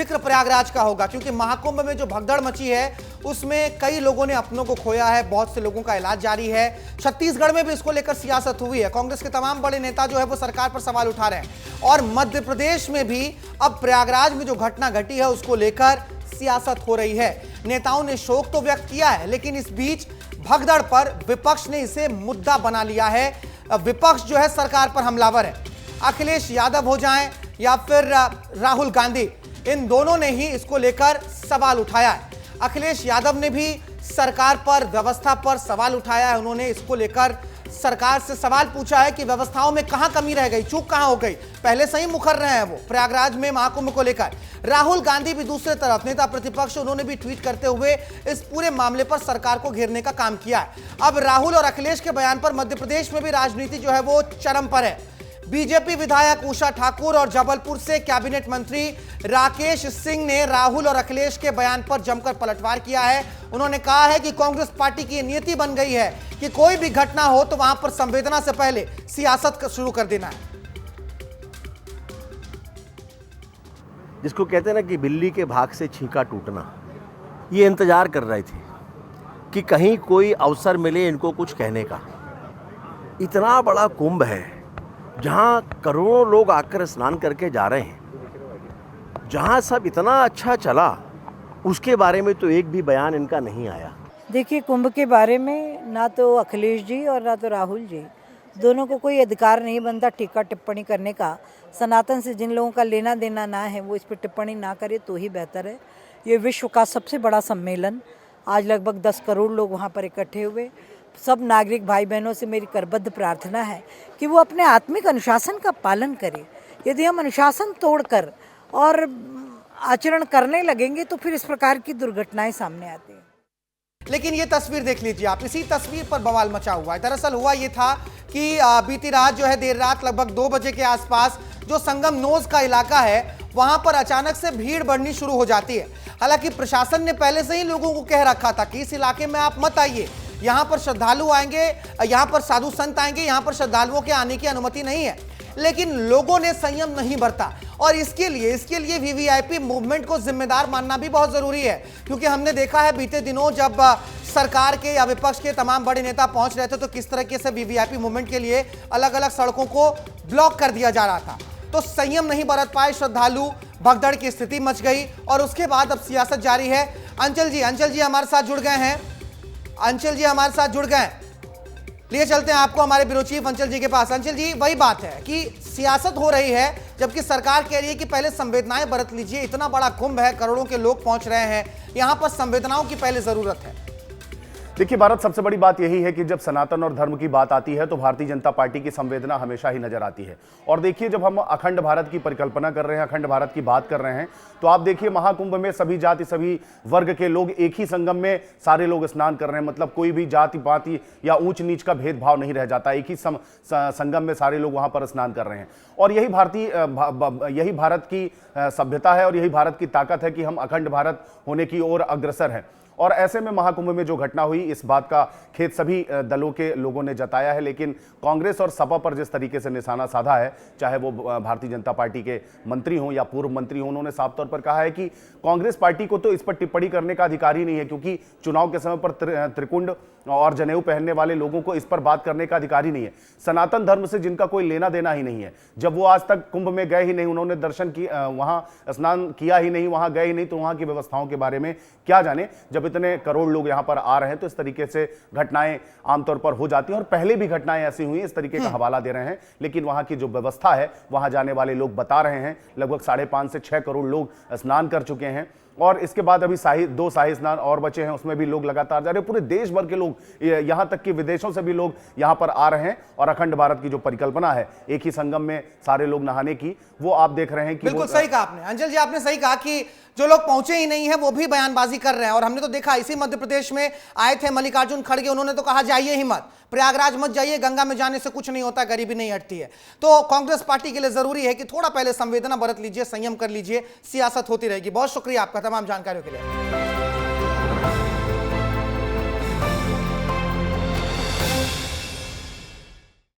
जिक्र प्रयागराज का होगा, क्योंकि महाकुंभ में जो भगदड़ मची है उसमें कई लोगों ने अपनों को खोया है, बहुत से लोगों का इलाज जारी है। छत्तीसगढ़ में भी इसको लेकर सियासत हुई है। कांग्रेस के तमाम बड़े नेता जो है वो सरकार पर सवाल उठा रहे हैं और मध्य प्रदेश में भी अब प्रयागराज में जो घटना घटी है उसको लेकर सियासत हो रही है। नेताओं ने शोक तो व्यक्त किया है, लेकिन इस बीच भगदड़ पर विपक्ष ने इसे मुद्दा बना लिया है। विपक्ष जो है सरकार पर हमलावर है। अखिलेश यादव हो जाएं या फिर राहुल गांधी, इन दोनों ने ही इसको लेकर सवाल उठाया है। अखिलेश यादव ने भी सरकार पर, व्यवस्था पर सवाल उठाया है। उन्होंने इसको लेकर सरकार से सवाल पूछा है कि व्यवस्थाओं में कहां कमी रह गई, चूक कहां हो गई। पहले से ही मुखर रहे हैं वो प्रयागराज में महाकुंभ को लेकर। राहुल गांधी भी दूसरे तरफ नेता प्रतिपक्ष, उन्होंने भी ट्वीट करते हुए इस पूरे मामले पर सरकार को घेरने का काम किया है। अब राहुल और अखिलेश के बयान पर मध्य प्रदेश में भी राजनीति जो है वो चरम पर है। बीजेपी विधायक उषा ठाकुर और जबलपुर से कैबिनेट मंत्री राकेश सिंह ने राहुल और अखिलेश के बयान पर जमकर पलटवार किया है। उन्होंने कहा है कि कांग्रेस पार्टी की नीति बन गई है कि कोई भी घटना हो तो वहां पर संवेदना से पहले सियासत शुरू कर देना है। जिसको कहते हैं ना कि बिल्ली के भाग से छींका टूटना, ये इंतजार कर रहे थे कि कहीं कोई अवसर मिले इनको कुछ कहने का। इतना बड़ा कुंभ है जहाँ करोड़ों लोग आकर स्नान करके जा रहे हैं, जहाँ सब इतना अच्छा चला, उसके बारे में तो एक भी बयान इनका नहीं आया। देखिए, कुंभ के बारे में ना तो अखिलेश जी और ना तो राहुल जी, दोनों को कोई अधिकार नहीं बनता टीका टिप्पणी करने का। सनातन से जिन लोगों का लेना देना ना है वो इस पर टिप्पणी ना करे तो ही बेहतर है। ये विश्व का सबसे बड़ा सम्मेलन, आज लगभग 10 करोड़ लोग वहाँ पर इकट्ठे हुए। सब नागरिक भाई बहनों से मेरी करबद्ध प्रार्थना है कि वो अपने आत्मिक अनुशासन का पालन करें। यदि हम अनुशासन तोड़कर और आचरण करने लगेंगे तो फिर इस प्रकार की दुर्घटनाएं सामने आती हैं। लेकिन ये तस्वीर देख लीजिए आप, इसी तस्वीर पर बवाल मचा हुआ है। दरअसल हुआ ये था कि बीती रात जो है, देर रात लगभग 2 बजे के आसपास जो संगम नोज का इलाका है वहां पर अचानक से भीड़ बढ़नी शुरू हो जाती है। हालांकि प्रशासन ने पहले से ही लोगों को कह रखा था कि इस इलाके में आप मत आइए, यहाँ पर श्रद्धालु आएंगे, यहाँ पर साधु संत आएंगे, यहाँ पर श्रद्धालुओं के आने की अनुमति नहीं है। लेकिन लोगों ने संयम नहीं बरता और इसके लिए वीवीआईपी मूवमेंट को जिम्मेदार मानना भी बहुत जरूरी है। क्योंकि हमने देखा है बीते दिनों जब सरकार के या विपक्ष के तमाम बड़े नेता पहुंच रहे थे तो किस तरीके से वीवीआईपी मूवमेंट के लिए अलग अलग सड़कों को ब्लॉक कर दिया जा रहा था। तो संयम नहीं बरत पाए श्रद्धालु, भगदड़ की स्थिति मच गई और उसके बाद अब सियासत जारी है। अंचल जी हमारे साथ जुड़ गए हैं। अंचल जी हमारे साथ जुड़ गए, लिए चलते हैं आपको हमारे ब्यूरो चीफ अंचल जी के पास। अंचल जी, वही बात है कि सियासत हो रही है जबकि सरकार कह रही है कि पहले संवेदनाएं बरत लीजिए। इतना बड़ा कुंभ है, करोड़ों के लोग पहुंच रहे हैं, यहां पर संवेदनाओं की पहले जरूरत है। देखिए भारत, सबसे बड़ी बात यही है कि जब सनातन और धर्म की बात आती है तो भारतीय जनता पार्टी की संवेदना हमेशा ही नजर आती है। और देखिए, जब हम अखंड भारत की परिकल्पना कर रहे हैं, अखंड भारत की बात कर रहे हैं, तो आप देखिए महाकुंभ में सभी जाति, सभी वर्ग के लोग एक ही संगम में सारे लोग स्नान कर रहे हैं। मतलब कोई भी जाति पाति या ऊंच नीच का भेदभाव नहीं रह जाता, एक ही संगम में सारे लोग वहां पर स्नान कर रहे हैं। और यही भारत की सभ्यता है और यही भारत की ताकत है कि हम अखंड भारत होने की ओर अग्रसर हैं। और ऐसे में महाकुंभ में जो घटना हुई, इस बात का खेद सभी दलों के लोगों ने जताया है। लेकिन कांग्रेस और सपा पर जिस तरीके से निशाना साधा है, चाहे वो भारतीय जनता पार्टी के मंत्री हों या पूर्व मंत्री हों, उन्होंने साफ तौर पर कहा है कि कांग्रेस पार्टी को तो इस पर टिप्पणी करने का अधिकार ही नहीं है, क्योंकि चुनाव के समय पर त्रिकुंड और जनेऊ पहनने वाले लोगों को इस पर बात करने का अधिकार ही नहीं है। सनातन धर्म से जिनका कोई लेना देना ही नहीं है, जब वो आज तक कुंभ में गए ही नहीं, उन्होंने दर्शन की, वहां स्नान किया ही नहीं, वहां गए ही नहीं, तो वहां की व्यवस्थाओं के बारे में क्या जाने। जब इतने करोड़ लोग यहां पर आ रहे हैं तो इस तरीके से घटनाएं आमतौर पर हो जाती हैं और पहले भी घटनाएं ऐसी हुई, इस तरीके का हवाला दे रहे हैं। लेकिन वहां की जो व्यवस्था है, वहां जाने वाले लोग बता रहे हैं, लगभग 5.5 से 6 करोड़ लोग स्नान कर चुके हैं। और इसके बाद अभी दो शाही स्नान और बचे हैं, उसमें भी लोग लगातार जा रहे हैं। पूरे देश भर के लोग, यहां तक कि विदेशों से भी लोग यहां पर आ रहे हैं। और अखंड भारत की जो परिकल्पना है, एक ही संगम में सारे लोग नहाने की, वो आप देख रहे हैं कि बिल्कुल सही कहा आपने। अंजल जी, आपने सही कहा कि जो लोग पहुंचे ही नहीं है वो भी बयानबाजी कर रहे हैं। और हमने तो देखा, इसी मध्य प्रदेश में आए थे मल्लिकार्जुन खड़गे, उन्होंने तो कहा जाइए ही मत, प्रयागराज मत जाइए, गंगा में जाने से कुछ नहीं होता, गरीबी नहीं हटती है। तो कांग्रेस पार्टी के लिए जरूरी है कि थोड़ा पहले संवेदना बरत लीजिए, संयम कर लीजिए, सियासत होती रहेगी। बहुत शुक्रिया आपका तमाम जानकारियों के लिए।